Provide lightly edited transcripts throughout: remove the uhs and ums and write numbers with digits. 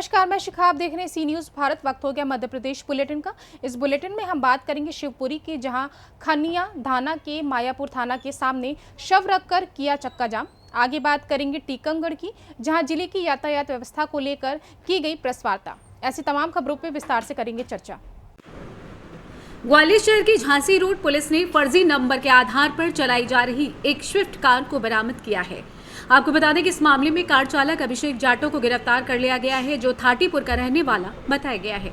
नमस्कार, मैं शिखा। आप देख रहे हैं सी न्यूज़ भारत। वक्त हो गया मध्य प्रदेश बुलेटिन का। इस बुलेटिन में हम बात करेंगे शिवपुरी की, जहां खनिया धाना के मायापुर थाना के सामने शव रखकर किया चक्का जाम। आगे बात करेंगे टीकमगढ़ की, जहां जिले की यातायात व्यवस्था को लेकर की गई प्रेस वार्ता। ऐसी तमाम खबरों पर विस्तार से करेंगे चर्चा। ग्वालियर शहर की झांसी रोड पुलिस ने फर्जी नंबर के आधार पर चलाई जा रही एक स्विफ्ट कार को बरामद किया है। आपको बता दें कि इस मामले में कार चालक अभिषेक जाटो को गिरफ्तार कर लिया गया है, जो थाटीपुर का रहने वाला बताया गया है।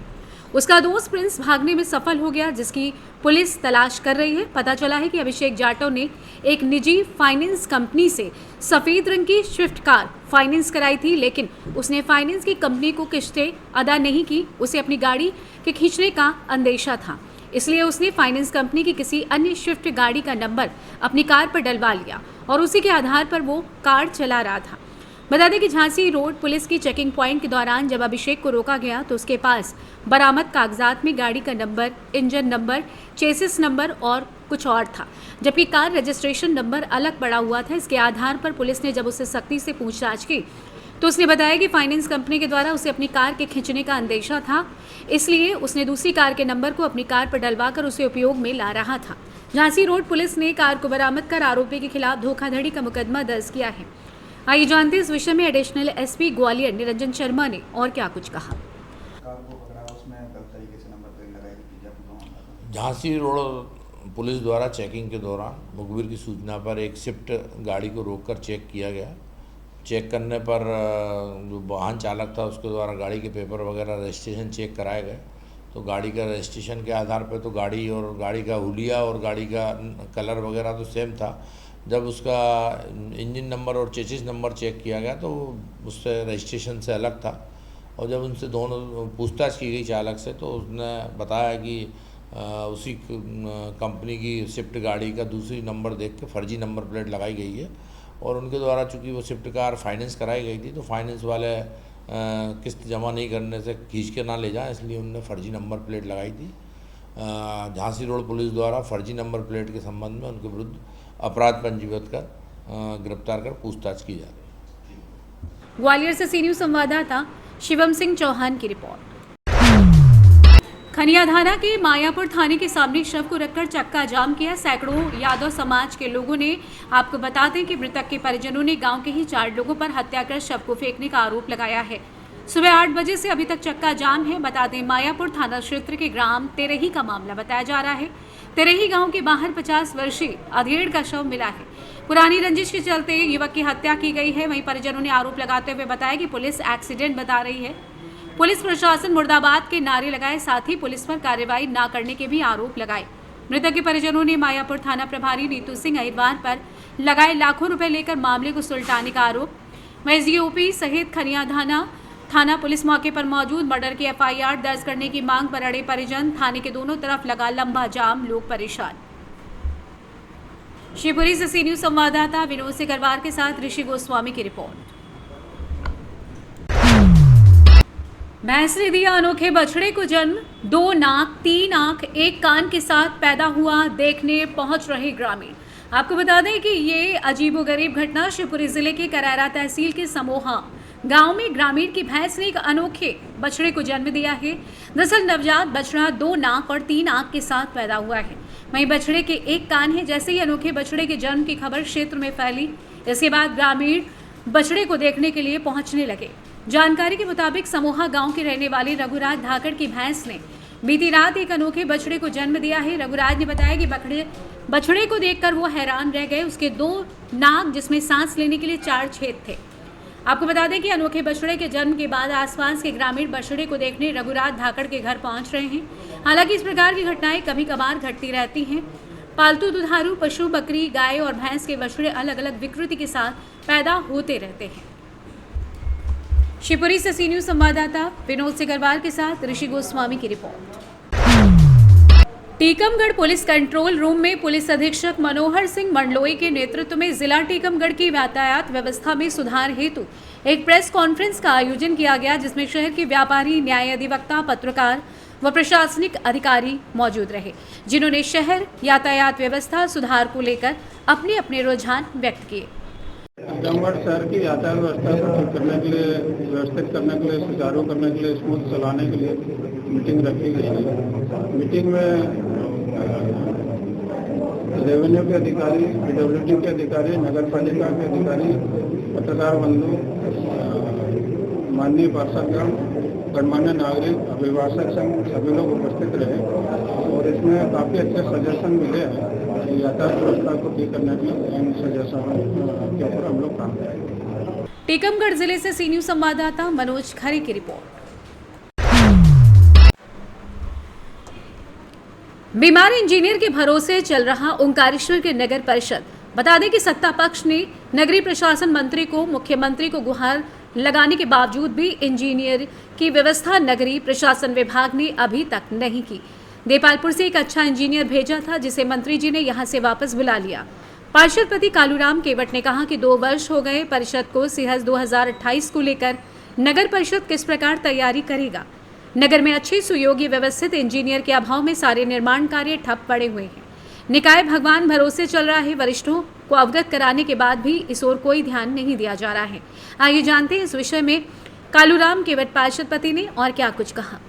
उसका दोस्त प्रिंस भागने में सफल हो गया, जिसकी पुलिस तलाश कर रही है। पता चला है कि अभिषेक जाटो ने एक निजी फाइनेंस कंपनी से सफेद रंग की स्विफ्ट कार फाइनेंस कराई थी, लेकिन उसने फाइनेंस की कंपनी को किस्तें अदा नहीं की। उसे अपनी गाड़ी के खींचने का अंदेशा था, इसलिए उसने फाइनेंस कंपनी की किसी अन्य स्विफ्ट गाड़ी का नंबर अपनी कार पर डलवा लिया और उसी के आधार पर वो कार चला रहा था। बता दें कि झांसी रोड पुलिस की चेकिंग पॉइंट के दौरान जब अभिषेक को रोका गया तो उसके पास बरामद कागजात में गाड़ी का number, engine number, chassis number और कुछ और था, जबकि कार रजिस्ट्रेशन नंबर अलग पड़ा हुआ था। इसके आधार पर पुलिस ने जब उससे सख्ती से पूछताछ की तो उसने बताया कि फाइनेंस कंपनी के द्वारा उसे अपनी कार के खींचने का अंदेशा था, इसलिए उसने दूसरी कार के नंबर को अपनी कार पर डलवाकर उसे उपयोग में ला रहा था। झांसी रोड पुलिस ने कार को बरामद कर आरोपी के खिलाफ धोखाधड़ी का मुकदमा दर्ज किया है। आइए जानते हैं इस विषय में एडिशनल एसपी ग्वालियर निरंजन शर्मा ने और क्या कुछ कहा। झांसी रोड पुलिस द्वारा चेकिंग के दौरान मुखबिर की सूचना पर एक स्विफ्ट गाड़ी को रोककर चेक किया गया। चेक करने पर जो वाहन चालक था उसके द्वारा गाड़ी के पेपर वगैरह रजिस्ट्रेशन चेक कराए गए, तो गाड़ी का रजिस्ट्रेशन के आधार पर तो गाड़ी और गाड़ी का हुलिया और गाड़ी का कलर वगैरह तो सेम था। जब उसका इंजन नंबर और चेसिस नंबर चेक किया गया तो उससे रजिस्ट्रेशन से अलग था, और जब उनसे दोनों पूछताछ की गई चालक से तो उसने बताया कि उसी कंपनी की स्विफ्ट गाड़ी का दूसरी नंबर देख के फर्जी नंबर प्लेट लगाई गई है, और उनके द्वारा चूँकि वो स्विफ्ट कार फाइनेंस कराई गई थी तो फाइनेंस वाले किस्त जमा नहीं करने से खींच के ना ले जाएं, इसलिए उन्होंने फर्जी नंबर प्लेट लगाई थी। झांसी रोड पुलिस द्वारा फर्जी नंबर प्लेट के संबंध में उनके विरुद्ध अपराध पंजीबद्ध कर गिरफ्तार कर पूछताछ की जा रही है। ग्वालियर से सी न्यूज़ संवाददाता शिवम सिंह चौहान की रिपोर्ट। खनिया धाना के मायापुर थाने के सामने शव को रखकर चक्का जाम किया। सैकड़ों यादव समाज के लोगों ने, आपको बता दें कि मृतक के परिजनों ने गांव के ही 4 लोगों पर हत्या कर शव को फेंकने का आरोप लगाया है। सुबह 8 बजे से अभी तक चक्का जाम है। बता दें मायापुर थाना क्षेत्र के ग्राम तेरही का मामला बताया जा रहा है। तेरही गांव के बाहर 50 वर्षीय अधेड़ का शव मिला है। पुरानी रंजिश के चलते युवक की हत्या की गई है। वहीं परिजनों ने आरोप लगाते हुए बताया कि पुलिस एक्सीडेंट बता रही है। पुलिस प्रशासन मुर्दाबाद के नारे लगाए, साथ ही पुलिस पर कार्रवाई न करने के भी आरोप लगाए। मृतक के परिजनों ने मायापुर थाना प्रभारी नीतू सिंह अहिरवार पर लगाए लाखों रुपए लेकर मामले को सुलटाने का आरोप। वहीं जीओपी सहित खनिया थाना पुलिस मौके पर मौजूद, मर्डर की एफआईआर दर्ज करने की मांग पर अड़े परिजन। थाने के दोनों तरफ लगा लंबा जाम, लोग परेशान। शिवपुरी से सी न्यूज़ संवाददाता विनोद सिकरवार के साथ ऋषि गोस्वामी की रिपोर्ट। भैंस ने दिया अनोखे बछड़े को जन्म। 2 नाक 3 आंख 1 कान के साथ पैदा हुआ, देखने पहुंच रहे ग्रामीण। आपको बता दें कि ये अजीबोगरीब घटना शिवपुरी जिले के करैरा तहसील के समोहा गांव में ग्रामीण की भैंस ने एक अनोखे बछड़े को जन्म दिया है। दरअसल नवजात बछड़ा 2 नाक और 3 आंख के साथ पैदा हुआ है। वहीं बछड़े के 1 कान है। जैसे ही अनोखे बछड़े के जन्म की खबर क्षेत्र में फैली, इसके बाद ग्रामीण बछड़े को देखने के लिए पहुंचने लगे। जानकारी के मुताबिक समोहा गांव के रहने वाले रघुराज धाकड़ की भैंस ने बीती रात एक अनोखे बछड़े को जन्म दिया है। रघुराज ने बताया कि बछड़े को देखकर वो हैरान रह गए। उसके 2 नाक, जिसमें सांस लेने के लिए 4 छेद थे। आपको बता दें कि अनोखे बछड़े के जन्म के बाद आसपास के ग्रामीण बछड़े को देखने रघुराज धाकड़ के घर पहुंच रहे हैं। हालांकि इस प्रकार की घटनाएं कभी कभार घटती रहती हैं। पालतू दुधारू पशु, बकरी, गाय और भैंस के बछड़े अलग अलग विकृति के साथ पैदा होते रहते हैं। शिवपुरी से सी न्यूज़ संवाददाता विनोद सिकरवार के साथ ऋषि गोस्वामी की report. Tikamgarh police control room में पुलिस अधीक्षक मनोहर सिंह मंडलोई के नेतृत्व में जिला टीकमगढ़ की यातायात व्यवस्था में सुधार हेतु एक प्रेस कॉन्फ्रेंस का आयोजन किया गया, जिसमें शहर के व्यापारी, न्याय अधिवक्ता, पत्रकार व प्रशासनिक अधिकारी मौजूद रहे, जिन्होंने शहर यातायात व्यवस्था सुधार को लेकर अपने अपने रुझान व्यक्त किए। टीकमगढ़ शहर की यातायात व्यवस्था को ठीक करने के लिए, व्यवस्थित करने के लिए, सुचारू करने के लिए, स्मूथ चलाने के लिए मीटिंग रखी गई है। मीटिंग में रेवेन्यू के अधिकारी, पीडब्ल्यूडी के अधिकारी, नगर पालिका के अधिकारी, पत्रकार बंधु, माननीय पार्षदगण, गणमान्य नागरिक, अभिभाषक संघ सभी लोग उपस्थित रहे और इसमें काफ़ी अच्छे सजेशन मिले हैं। यातायात व्यवस्था को ठीक करने के लिए इन सजेशनों के ऊपर हम लोग काम करेंगे। टीकमगढ़ जिले से सी न्यूज संवाददाता मनोज खरे की रिपोर्ट। बीमार इंजीनियर के भरोसे चल रहा ओंकारेश्वर के नगर परिषद। बता दें कि सत्ता पक्ष ने नगरीय प्रशासन मंत्री को मुख्यमंत्री को गुहार लगाने के बावजूद भी इंजीनियर की व्यवस्था नगरीय प्रशासन विभाग ने अभी तक नहीं की। देपालपुर से एक अच्छा इंजीनियर भेजा था जिसे मंत्री जी ने यहां से वापस बुला लिया। पार्षद पति कालूराम केवट ने कहा कि 2 वर्ष हो गए परिषद को सिहज 2028 को लेकर नगर परिषद किस प्रकार तैयारी करेगा। नगर में अच्छे सुयोग्य व्यवस्थित इंजीनियर के अभाव में सारे निर्माण कार्य ठप पड़े हुए हैं। निकाय भगवान भरोसे चल रहा है। वरिष्ठों को अवगत कराने के बाद भी इस ओर कोई ध्यान नहीं दिया जा रहा है। आइए जानते हैं इस विषय में कालूराम केवट पार्षद पति ने और क्या कुछ कहा।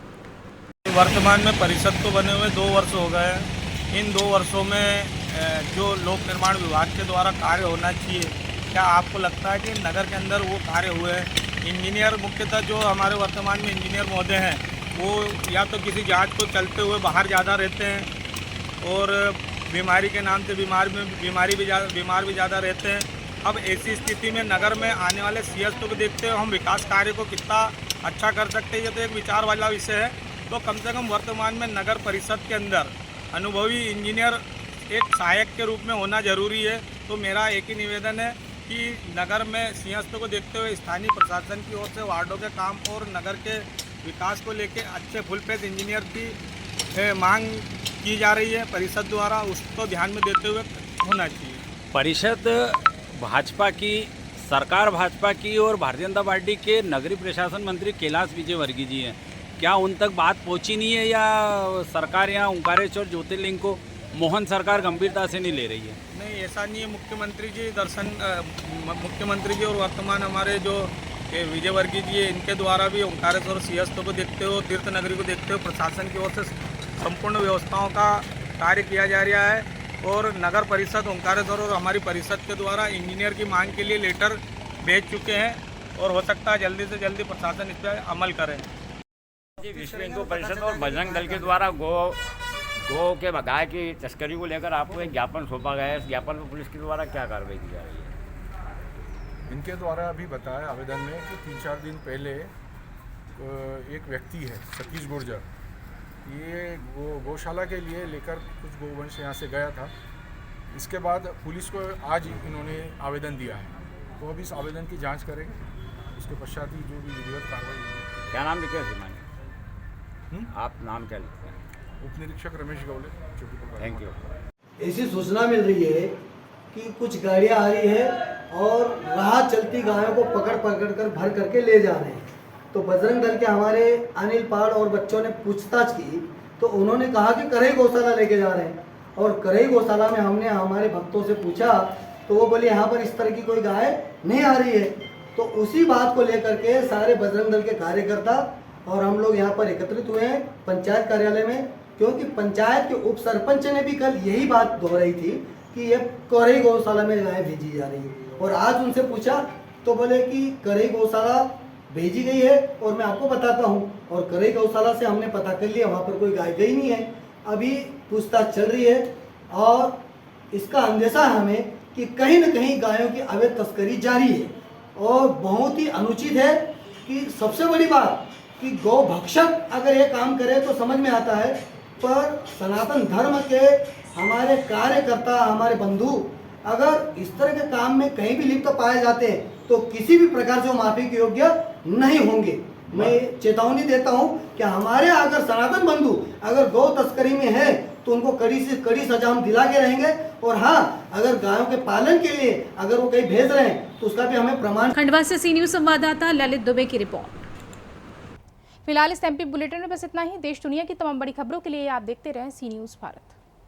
वर्तमान में परिषद को बने हुए 2 वर्ष हो गए हैं। इन 2 वर्षों में जो लोक निर्माण विभाग के द्वारा कार्य होना चाहिए, क्या आपको लगता है कि नगर के अंदर वो कार्य हुए हैं? इंजीनियर मुख्यतः जो हमारे वर्तमान में इंजीनियर महोदय हैं वो या तो किसी जांच को चलते हुए बाहर ज़्यादा रहते हैं और बीमारी के नाम से बीमार भी ज़्यादा रहते हैं। अब ऐसी स्थिति में नगर में आने वाले सीएसओ को देखते हुए हम विकास कार्य को कितना अच्छा कर सकते हैं, ये तो एक विचार वाला विषय है। तो कम से कम वर्तमान में नगर परिषद के अंदर अनुभवी इंजीनियर एक सहायक के रूप में होना जरूरी है। तो मेरा एक ही निवेदन है कि नगर में सिंहस्थ को देखते हुए स्थानीय प्रशासन की ओर से वार्डों के काम और नगर के विकास को लेकर अच्छे फुल पेज इंजीनियर की मांग की जा रही है परिषद द्वारा, उसको ध्यान में देते हुए होना चाहिए। परिषद भाजपा की, सरकार भाजपा की और भारतीय जनता पार्टी के नगरीय प्रशासन मंत्री कैलाश विजयवर्गीय जी हैं। क्या उन तक बात पहुंची नहीं है या सरकार यहाँ ओंकारेश्वर ज्योतिर्लिंग को मोहन सरकार गंभीरता से नहीं ले रही है? नहीं, ऐसा नहीं है। मुख्यमंत्री जी और वर्तमान हमारे जो विजयवर्गीय जी है, इनके द्वारा भी ओंकारेश्वर सिंहस्थ को देखते हुए, तीर्थ नगरी को देखते हुए प्रशासन की ओर से संपूर्ण व्यवस्थाओं का कार्य किया जा रहा है और नगर परिषद ओंकारेश्वर और हमारी परिषद के द्वारा इंजीनियर की मांग के लिए लेटर भेज चुके हैं और हो सकता है जल्दी से जल्दी प्रशासन इस पर अमल करें। विश्व हिंदू परिषद और बजरंग दल के द्वारा गो के गाय की तस्करी को लेकर आपको एक ज्ञापन सौंपा गया है। इस ज्ञापन में पुलिस के द्वारा क्या कार्रवाई की जा रही है? इनके द्वारा अभी बताया आवेदन में कि 3-4 दिन पहले एक व्यक्ति है सतीश गुर्जर, ये गौशाला के लिए लेकर कुछ गोवंश यहाँ से गया था। इसके बाद पुलिस को आज इन्होंने आवेदन दिया है, तो अब इस आवेदन की जांच करेंगे। उसके पश्चात ही जो भी विधिवत कार्रवाई होगी। क्या नाम लिखे हैं? आप नाम क्या लिखते हैं? उप निरीक्षक रमेश गौले, चौकीपुर। Thank you. ऐसी सूचना मिल रही है कि कुछ गाड़ियां आ रही है और राह चलती गायों को पकड़ कर भर करके ले जा रहे हैं। तो बजरंग दल के हमारे अनिल पाड़ और बच्चों ने पूछताछ की तो उन्होंने कहा कि करई गौशाला लेके जा रहे हैं। और करई गौशाला में हमने हमारे भक्तों से पूछा तो वो बोले यहाँ पर इस तरह की कोई गाय नहीं आ रही है। तो उसी बात को लेकर के सारे बजरंग दल के कार्यकर्ता और हम लोग यहाँ पर एकत्रित हुए हैं पंचायत कार्यालय में, क्योंकि पंचायत के उप सरपंच ने भी कल यही बात दोहराई थी कि ये करई गौशाला में गाय भेजी जा रही है। और आज उनसे पूछा तो बोले कि करई गौशाला भेजी गई है और मैं आपको बताता हूँ। और करई गौशाला से हमने पता कर लिया वहाँ पर कोई गाय गई नहीं है। अभी पूछताछ चल रही है और इसका अंदेशा है हमें कि कहीं न कहीं गायों की अवैध तस्करी जारी है और बहुत ही अनुचित है। कि सबसे बड़ी बात कि गौ भक्षक अगर ये काम करे तो समझ में आता है, पर सनातन धर्म के हमारे कार्यकर्ता, हमारे बंधु अगर इस तरह के काम में कहीं भी लिप्त पाए जाते हैं तो किसी भी प्रकार से माफी के योग्य नहीं होंगे। मैं चेतावनी देता हूं कि हमारे अगर सनातन बंधु अगर गौ तस्करी में है तो उनको कड़ी से कड़ी सजा हम दिला के रहेंगे। और हाँ, अगर गायों के पालन के लिए अगर वो कहीं भेज रहे हैं तो उसका भी हमें प्रमाण। खंडवा से सी न्यूज संवाददाता ललित दुबे की रिपोर्ट। फिलहाल इस एमपी बुलेटिन में बस इतना ही। देश दुनिया की तमाम बड़ी खबरों के लिए आप देखते रहें सी न्यूज भारत।